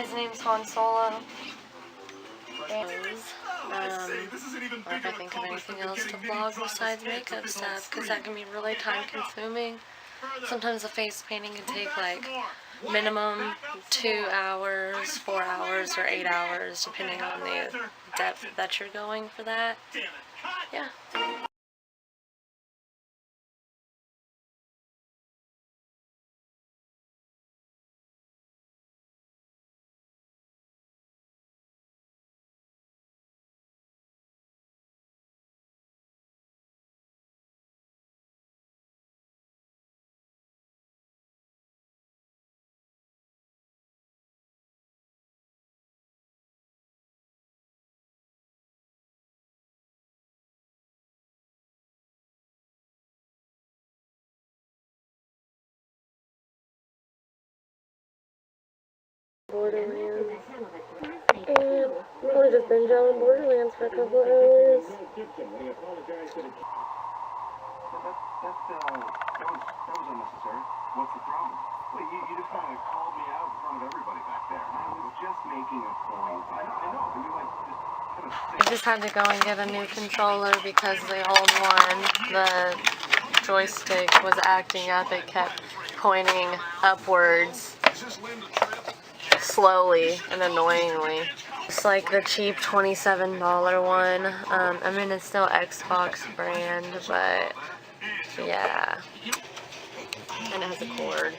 His name's Han Solo. And, or if I think of anything else to vlog besides makeup stuff, because that can be really time consuming. Sometimes the face painting can take like minimum 2 hours, 4 hours, or 8 hours, depending on the depth that you're going for that. Yeah. Borderlands. And probably just binge out on Borderlands for a couple hours. That was unnecessary. What's the problem? Well, you just kind of called me out in front of everybody back there. I was just making a point. I know, but you like just kind of... I just had to go and get a new controller because the old one, the joystick was acting up. It kept pointing upwards slowly and annoyingly. It's like the cheap $27 one. I mean, it's still Xbox brand, but yeah. And it has a cord.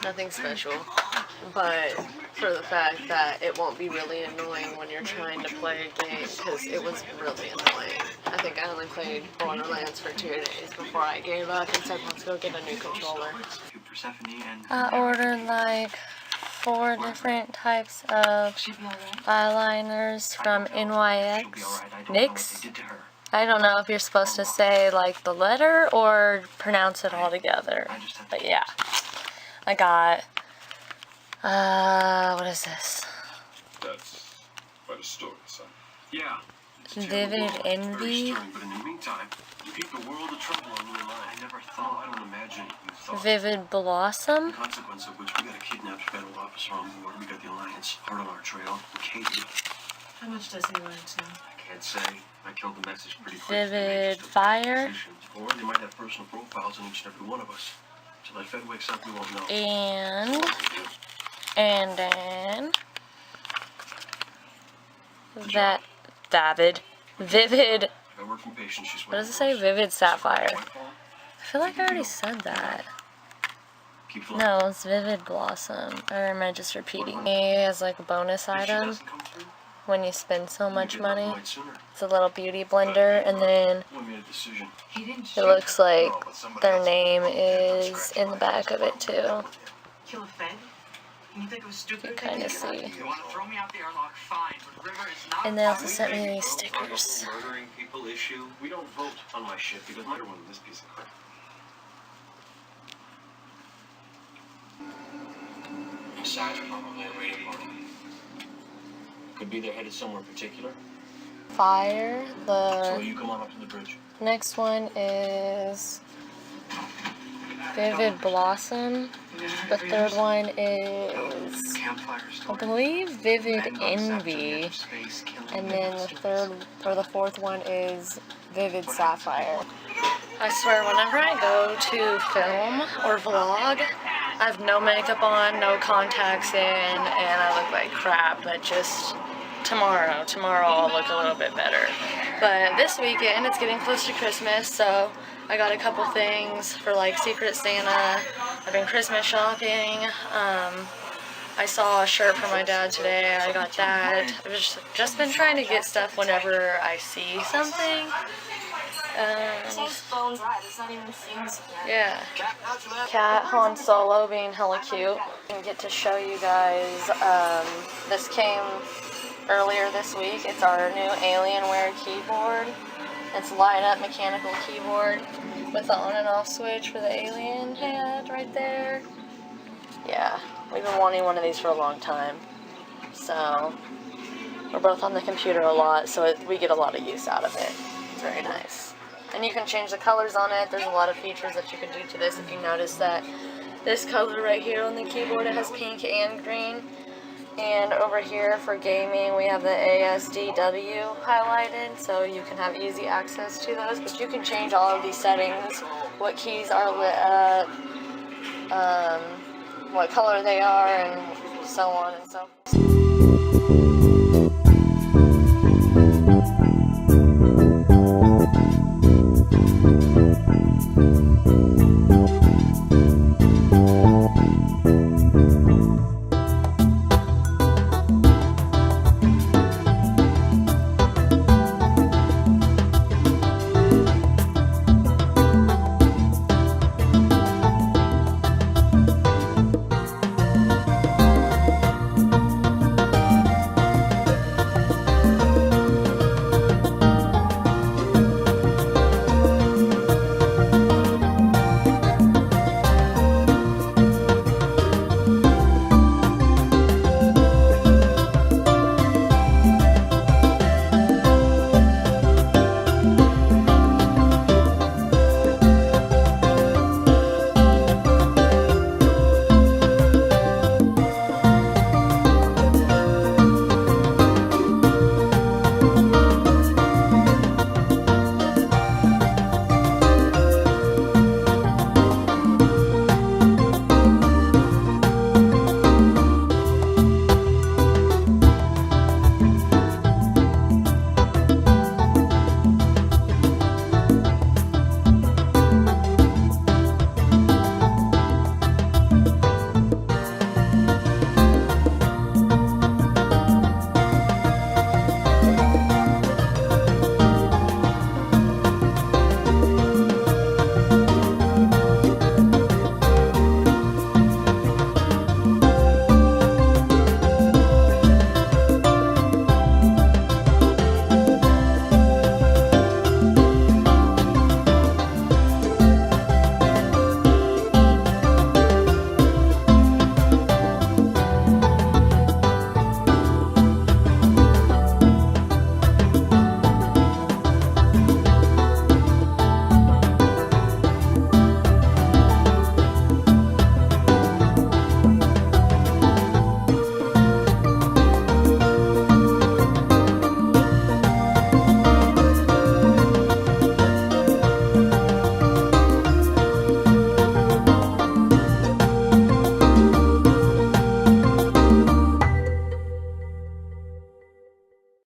Nothing special, but for the fact that it won't be really annoying when you're trying to play a game, because it was really annoying. I think I only played Borderlands for 2 days before I gave up and said, let's go get a new controller. I ordered like 4 different types of eyeliners from NYX. I don't know if you're supposed to say like the letter or pronounce it all together, but yeah. I got, what is this? That's quite a story, son. Yeah. Vivid Envy. But in the meantime, you keep the world of trouble on your mind. I never thought, I don't imagine you thought. Vivid Blossom. In consequence of which, we got a kidnapped federal officer on board. We got the Alliance hard on our trail. Katie. How much does he want to know? I can't say. I killed the message pretty quick. Vivid Fire. Or they might have personal profiles on each and every one of us. Till that Fed wakes up, we won't know. And then that Vivid. What does it say? Vivid Sapphire. I feel like I already said that. No, it's Vivid Blossom. Or am I just repeating? It as like a bonus item when you spend so much money. It's a little beauty blender, and then it looks like their name is in the back of it too. You can kind of see. And they also sent me these stickers. We don't vote on my shit because I don't want this piece of crap. Besides, probably a radio party. Could be they're headed somewhere particular. Fire. So you come on up to the bridge. Next one is Vivid Blossom. The third one is, I believe, Vivid Envy. And then the fourth one is Vivid Sapphire. I swear, whenever I go to film or vlog, I have no makeup on, no contacts in, and I look like crap. But just tomorrow I'll look a little bit better. But this weekend, it's getting close to Christmas, so I got a couple things for like Secret Santa. I've been Christmas shopping. I saw a shirt for my dad today. I got that. I've just been trying to get stuff whenever I see something. Yeah. Cat Han Solo being hella cute. I get to show you guys. This came earlier this week. It's our new Alienware keyboard. It's light-up mechanical keyboard with the on and off switch for the alien head right there. Yeah, we've been wanting one of these for a long time. So we're both on the computer a lot, so we get a lot of use out of it. It's very nice. And you can change the colors on it. There's a lot of features that you can do to this. If you notice that this color right here on the keyboard, it has pink and green. And over here for gaming, we have the ASDW highlighted, so you can have easy access to those. But you can change all of these settings, what keys are lit up, what color they are, and so on and so forth.